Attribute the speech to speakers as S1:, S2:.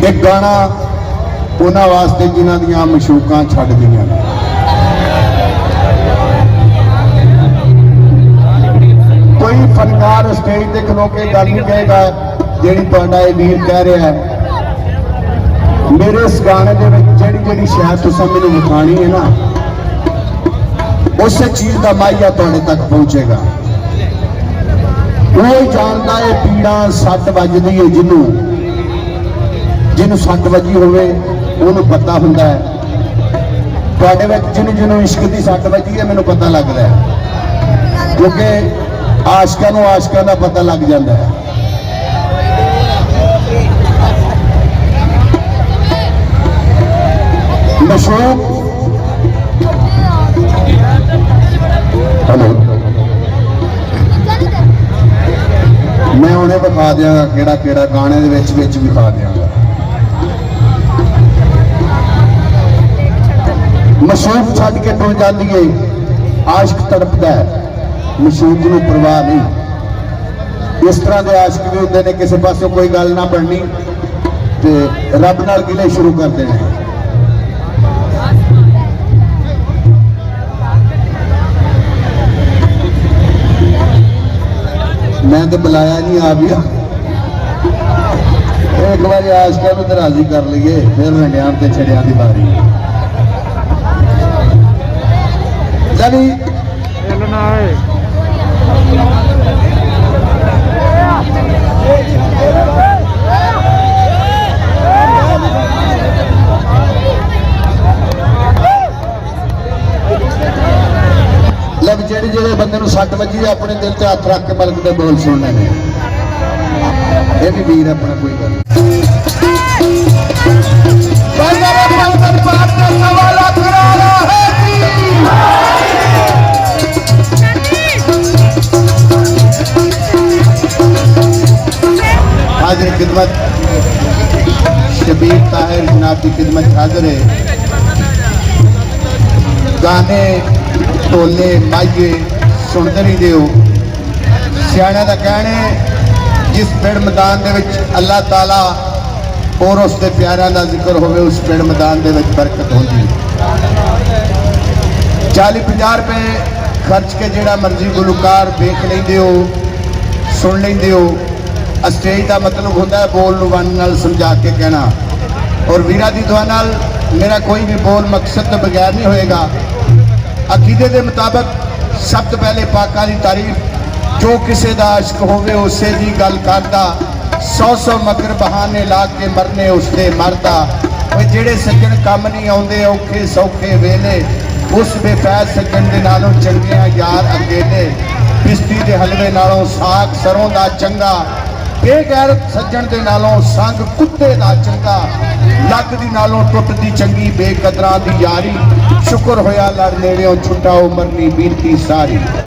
S1: एक गाना उन्हां वास्ते जिन्हां दियां मशूकां छड्ड गईयां। कोई फनकार स्टेज ते खलो के गल नहीं कहेगा जिहड़ी तुहाडा ये वीर कह रहा है। मेरे इस गाने दे विच जिहड़ी जिहड़ी शायद तुसां मैनूं विखाणी है ना, उस चीज का माहिया तुहाडे तक पहुंचेगा। कोई जानता है पीड़ा सट वजदी है, जिन्हों सट वजी होवे उन्होंने पता हुंदा है। तुहाडे विच जिन्हों इश्क की सट वजी है मैनूं पता लगदा है, क्योंकि आशकां नूं आशकां दा पता लग जाता है। मशूक हेलो, मैं उन्हें विखा देंगा केड़ा केड़ा गाने दे विच विखा देंगा। मशूक छड्ड के टुर जाती है, आशिक तड़पदा है, मशूक नूं परवाह नहीं। इस तरह के आशिक भी होंदे ने, किसी पासों कोई गल ना बननी ते रब नाल गिले शुरू कर देने। मैं तो बुलाया नहीं, आ गया। एक बार आशका को तो राजी कर लीए, फिर रंडिया ते छड़िया की बारी। लब जेड़े जेड़े बंदे नूं सट वजी अपने दिल से हथ रख के मलक के बोल सुनने ने, ये भी वीर अपना कोई गल। हाजिर खिदमत शबीर ताहिर जनाब की खिदमत हाजिर है। गाने ढोले माइए सुनते नहीं दिओ। सियाणा का कहना है, जिस पेड़ मैदान दे विच अल्लाह ताला और उसके प्यारों का जिक्र होवे, उस पेड़ मैदान दे विच बरकत होगी। 40-50 रुपए खर्च के जिहड़ा मर्जी गुलकार देख लेंदे हो, सुन लेंदे हो। स्टेज का मतलब होता है बोल नूं वन नाल समझा के कहना, और वीरा दी दुआ नाल मेरा कोई भी बोल मकसद तो बगैर नहीं होएगा। अकीदे के मुताबिक सब तो पहले पाका की तारीफ, जो किसी का आशिक होवे उसे की गल करदा, 100 मगर बहाने ला के मरने उसके मरदा। जेड़े सज्जन कम नहीं आउंदे औखे सौखे वेले, उस बेफैज सज्जन के नालों चंगिया यार अकेले। पिस्ती के हलवे नालों साग सरों का चंगा, बेगैरत सज्जन के नालों संग कुत्ते का चंगा। लक दी नालों टुटदी चंगी बेकदरां दी यारी, शुक्र होया लड़ नेड़ियों छुट्टा उमर नी बीती सारी।